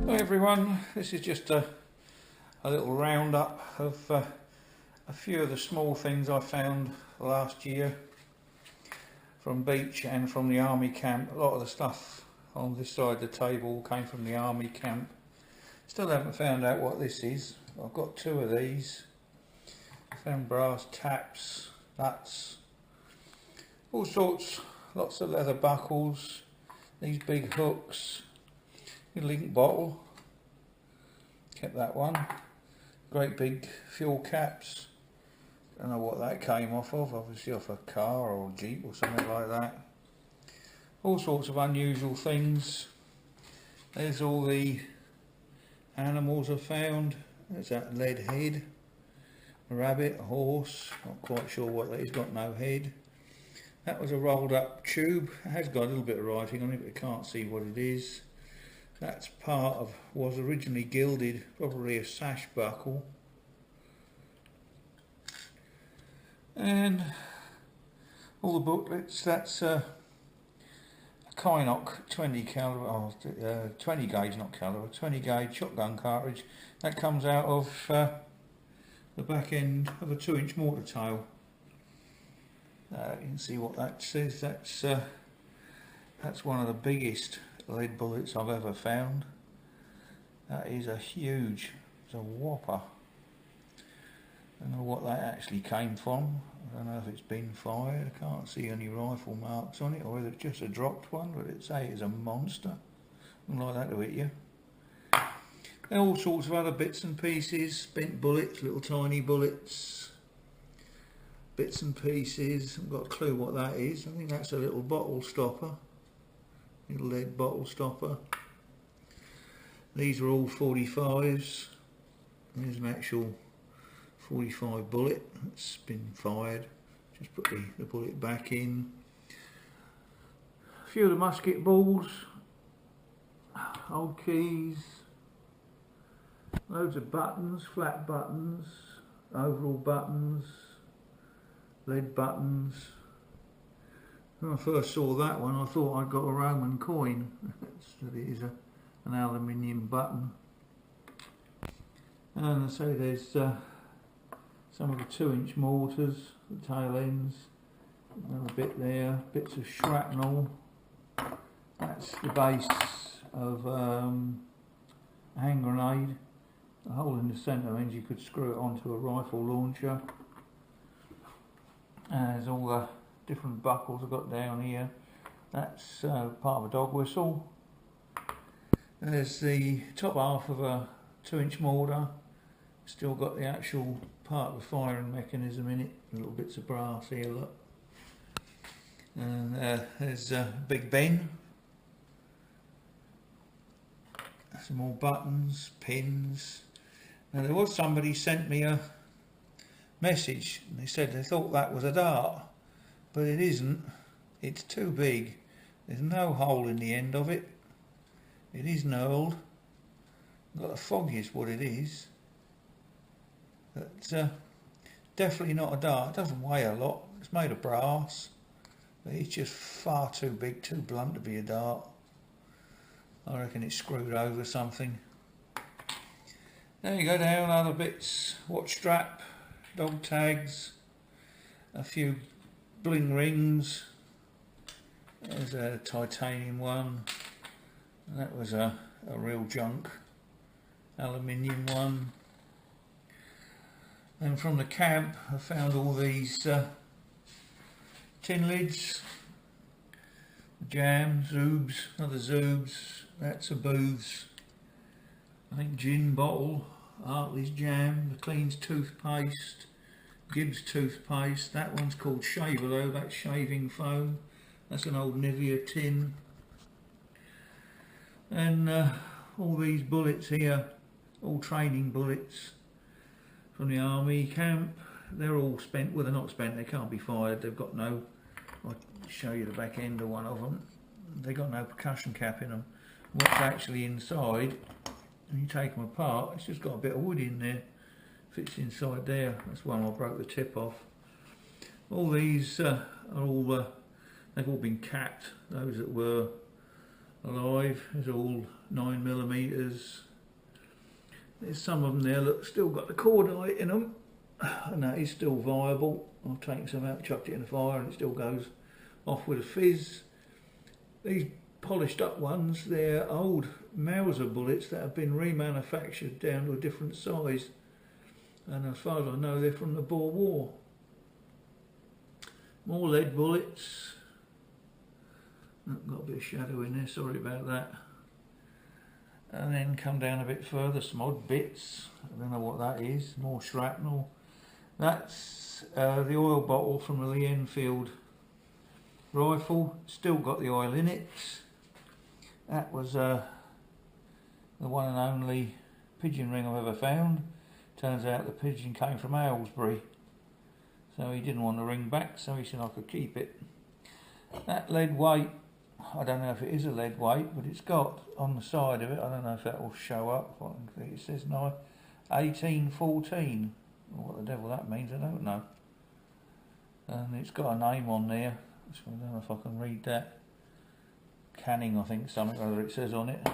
Everyone, this is just a little roundup of a few of the small things I found last year from beach and from the army camp. A lot of the stuff on this side of the table came from the army camp. Still haven't found out what this is. I've got two of these. I found brass taps, nuts, all sorts, lots of leather buckles, these big hooks, a link bottle. Kept that one. Great big fuel caps. Don't know what that came off of, obviously off a car or a jeep or something like that. All sorts of unusual things. There's all the animals I found. There's that lead head. A rabbit, a horse, not quite sure what that is, got no head. That was a rolled up tube. It has got a little bit of writing on it, but you can't see what it is. That's part of, was originally gilded, probably a sash buckle. And all the booklets, that's a Kynoch 20 caliber, 20 gauge, not caliber, 20 gauge shotgun cartridge. That comes out of the back end of a 2-inch mortar tail. You can see what that says. That's one of the biggest lead bullets I've ever found. That is a huge, it's a whopper. I don't know what that actually came from. I don't know if it's been fired. I can't see any rifle marks on it, or whether it's just a dropped one, but it say it's a monster. Something like that to hit you. There are all sorts of other bits and pieces, spent bullets, little tiny bullets, bits and pieces. I've got a clue what that is. I think that's a little bottle stopper. Little lead bottle stopper. These are all 45s. There's an actual 45 bullet that's been fired. Just put the bullet back in. A few of the musket balls, old keys, loads of buttons, flat buttons, overall buttons, lead buttons. When I first saw that one, I thought I'd got a Roman coin. It is an aluminium button. And I say there's some of the 2-inch mortars, the tail ends, another bit there, bits of shrapnel. That's the base of a hand grenade. The hole in the centre means you could screw it onto a rifle launcher. And there's all the different buckles I've got down here. That's part of a dog whistle. There's the top half of a 2-inch mortar. Still got the actual part of the firing mechanism in it. Little bits of brass here, look. And there's Big Ben. Some more buttons, pins. Now there was somebody sent me a message. And they said they thought that was a dart. But it isn't. It's too big. There's no hole in the end of it. It is knurled. I've got the foggiest what it is. But definitely not a dart. It doesn't weigh a lot. It's made of brass. But it's just far too big, too blunt to be a dart. I reckon it's screwed over something. There you go down, other bits. Watch strap, dog tags, a few bling rings. There's a titanium one. And that was a real junk aluminium one. And from the camp I found all these tin lids, jam, zoobs, other zoobs, that's a Booth's, I think gin bottle, Hartley's jam, the Clean's toothpaste, Gibbs toothpaste. That one's called Shaver though, that's shaving foam. That's an old Nivea tin. And all these bullets here, all training bullets from the army camp. They're all spent. Well, they're not spent, they can't be fired. They've got no, I'll show you the back end of one of them. they got no percussion cap in them. What's actually inside, when you take them apart, it's just got a bit of wood in there. Fits inside there. That's one I broke the tip off. All these are all they've all been capped. Those that were alive is all 9mm. There's some of them there that still got the cordite in them, and that is still viable. I've taken some out, chucked it in the fire, and it still goes off with a fizz. These polished up ones, they're old Mauser bullets that have been remanufactured down to a different size, and as far as I know, they're from the Boer War. More lead bullets. Got a bit of shadow in there, sorry about that. And then come down a bit further, some odd bits. I don't know what that is. More shrapnel. That's the oil bottle from a Lee Enfield rifle. Still got the oil in it. That was the one and only pigeon ring I've ever found. Turns out the pigeon came from Aylesbury, so he didn't want the ring back, so he said I could keep it. That lead weight, I don't know if it is a lead weight, but it's got on the side of it, I don't know if that will show up. It says 1814. What the devil that means, I don't know. And it's got a name on there, so I don't know if I can read that. Canning, I think, something or other it says on it.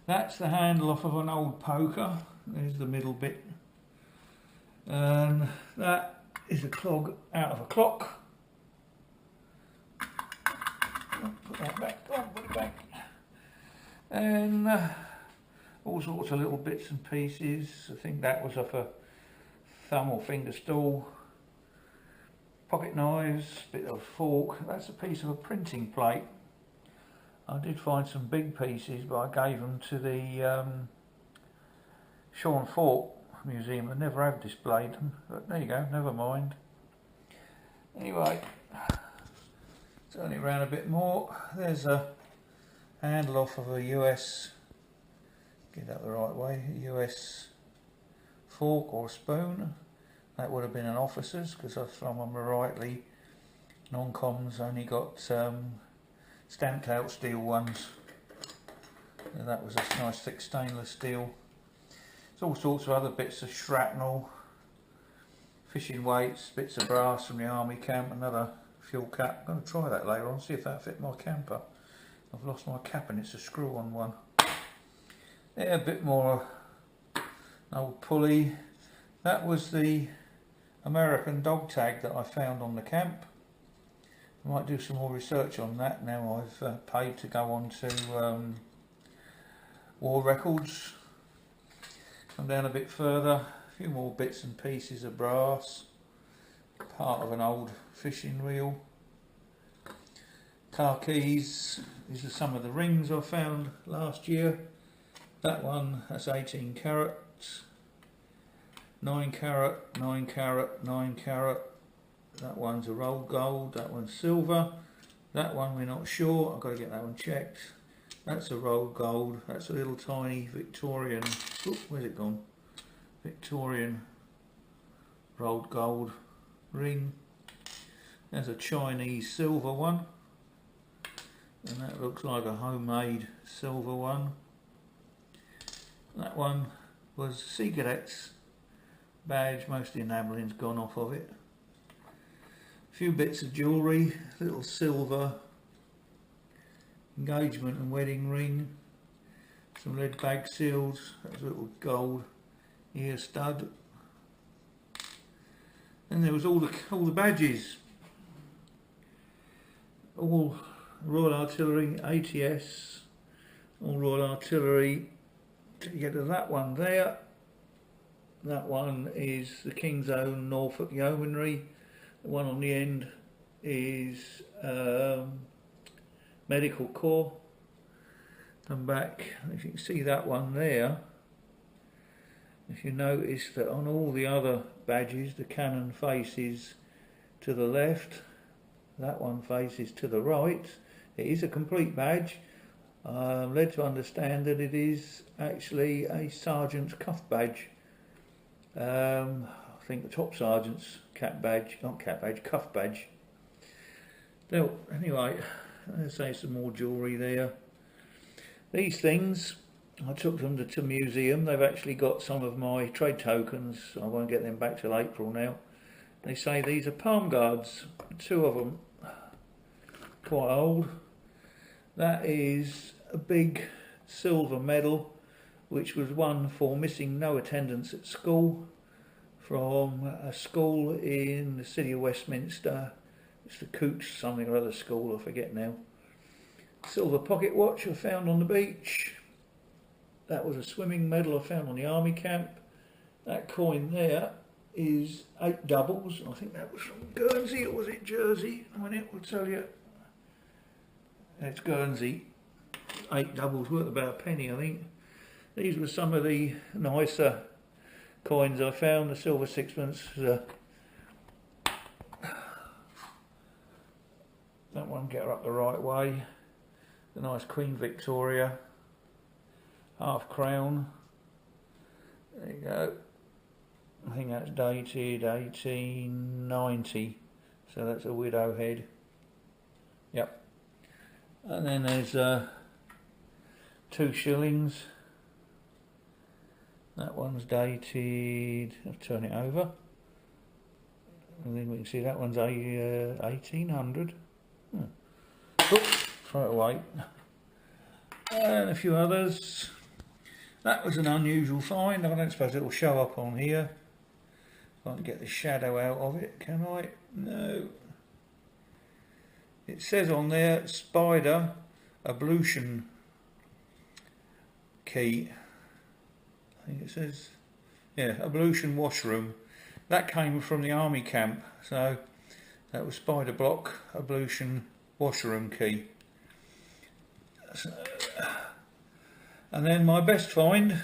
That's the handle off of an old poker. There's the middle bit. And that is a clog out of a clock. Put that back, go on, put it back. And all sorts of little bits and pieces. I think that was off a thumb or finger stool. Pocket knives, bit of a fork. That's a piece of a printing plate. I did find some big pieces, but I gave them to the Shaw and Fork Museum. I never have displayed them, but there you go, never mind. Anyway, turn it around a bit more. There's a handle off of a US, get that the right way, a US fork or spoon. That would have been an officer's, because if I remember rightly, non-coms only got stamped out steel ones. And that was a nice thick stainless steel. There's all sorts of other bits of shrapnel, fishing weights, bits of brass from the army camp, another fuel cap. I'm going to try that later on, see if that fit my camper. I've lost my cap and it's a screw on one. Yeah, a bit more old pulley. That was the American dog tag that I found on the camp. I might do some more research on that now I've paid to go on to War Records. Come down a bit further, a few more bits and pieces of brass, part of an old fishing reel, car keys. These are some of the rings I found last year. That one, that's 18 carats, 9 carat, 9 carat, 9 carat. That one's a rolled gold, that one's silver. That one we're not sure, I've got to get that one checked. That's a rolled gold, that's a little tiny Victorian, where's it gone? Victorian rolled gold ring. There's a Chinese silver one. And that looks like a homemade silver one. That one was Sea Cadets badge, most of the enameling's gone off of it. A few bits of jewellery, little silver engagement and wedding ring, some lead bag seals, that's a little gold ear stud. And there was all the badges, all Royal Artillery, ATS, all Royal Artillery. To get to that one there, that one is the King's Own Norfolk Yeomanry. The one on the end is Medical Corps. Come back, if you can see that one there, if you notice that on all the other badges the cannon faces to the left, that one faces to the right. It is a complete badge. I'm led to understand that it is actually a sergeant's cuff badge. I think the top sergeant's cap badge, not cap badge, cuff badge. Now, anyway, Let's say some more jewellery there. These things, I took them to the museum. They've actually got some of my trade tokens. I won't get them back till April now. They say these are palm guards, 2 of them, quite old. That is a big silver medal which was won for missing no attendance at school from a school in the city of Westminster. It's the Cooch something or other school, I forget now. Silver pocket watch I found on the beach. That was a swimming medal I found on the army camp. That coin there is 8 doubles. I think that was from Guernsey, or was it Jersey? I mean, it will tell you. It's Guernsey. 8 doubles, worth about a penny, I think. These were some of the nicer coins I found. The silver sixpence. That one, get her up the right way. The nice Queen Victoria. Half crown. There you go. I think that's dated 1890. So that's a widow head. Yep. And then there's 2 shillings. That one's dated, I'll turn it over, and then we can see that one's 1800. Oops, throw it away. And a few others. That was an unusual find. I don't suppose it will show up on here. Can't get the shadow out of it, can I? No. It says on there, spider ablution key. I think it says, yeah, ablution washroom. That came from the army camp, so that was spider block ablution washroom key. So, and then my best find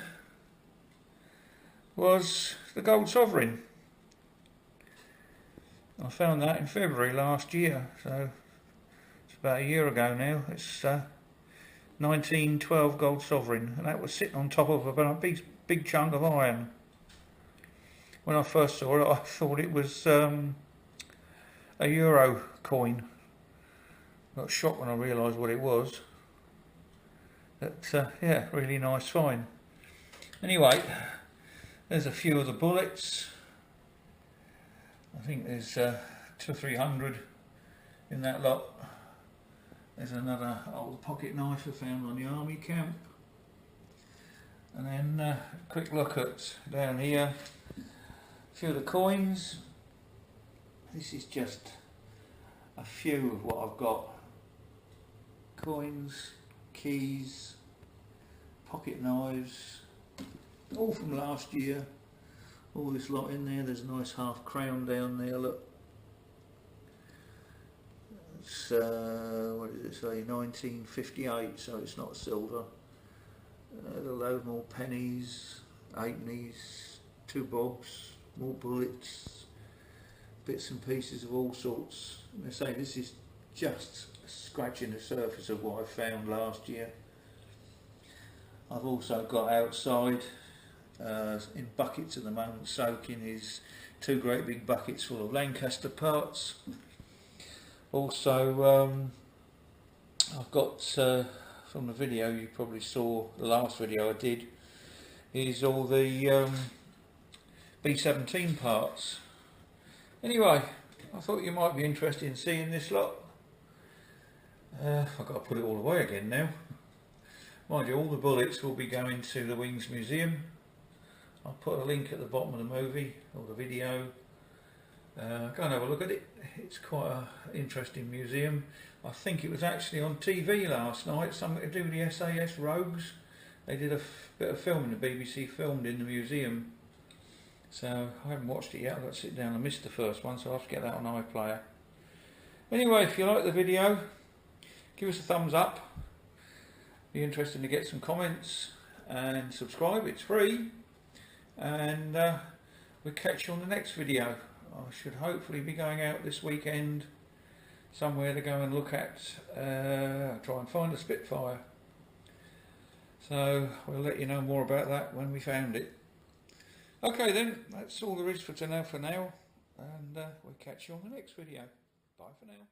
was the gold sovereign. I found that in February last year, so it's about a year ago now. It's 1912 gold sovereign, and that was sitting on top of a big chunk of iron. When I first saw it, I thought it was a euro coin. Got shocked when I realised what it was. But yeah, really nice find. Anyway, there's a few of the bullets. I think there's 200 or 300 in that lot. There's another old pocket knife I found on the army camp. And then a quick look at down here, a few of the coins. This is just a few of what I've got. Coins, keys, pocket knives, all from last year. All this lot in there. There's a nice half crown down there, look. It's, what did it say, 1958, so it's not silver. A load more pennies, 8pennies, 2 bobs, more bullets, bits and pieces of all sorts. I say this is just scratching the surface of what I found last year. I've also got outside in buckets at the moment, soaking is 2 great big buckets full of Lancaster parts. Also I've got from the video you probably saw, the last video I did, is all the B-17 parts. Anyway, I thought you might be interested in seeing this lot. I've got to put it all away again now. Mind you, all the bullets will be going to the Wings Museum. I'll put a link at the bottom of the movie or the video. Go and have a look at it. It's quite an interesting museum. I think it was actually on TV last night, something to do with the SAS Rogues. They did a bit of filming, the BBC filmed in the museum. So I haven't watched it yet, I've got to sit down. I missed the first one, so I'll have to get that on iPlayer. Anyway, if you like the video, give us a thumbs up. Be interested to get some comments and subscribe, it's free. And we'll catch you on the next video. I should hopefully be going out this weekend somewhere to go and look at, try and find a Spitfire. So we'll let you know more about that when we found it. Okay then, that's all there is for now, and we'll catch you on the next video. Bye for now.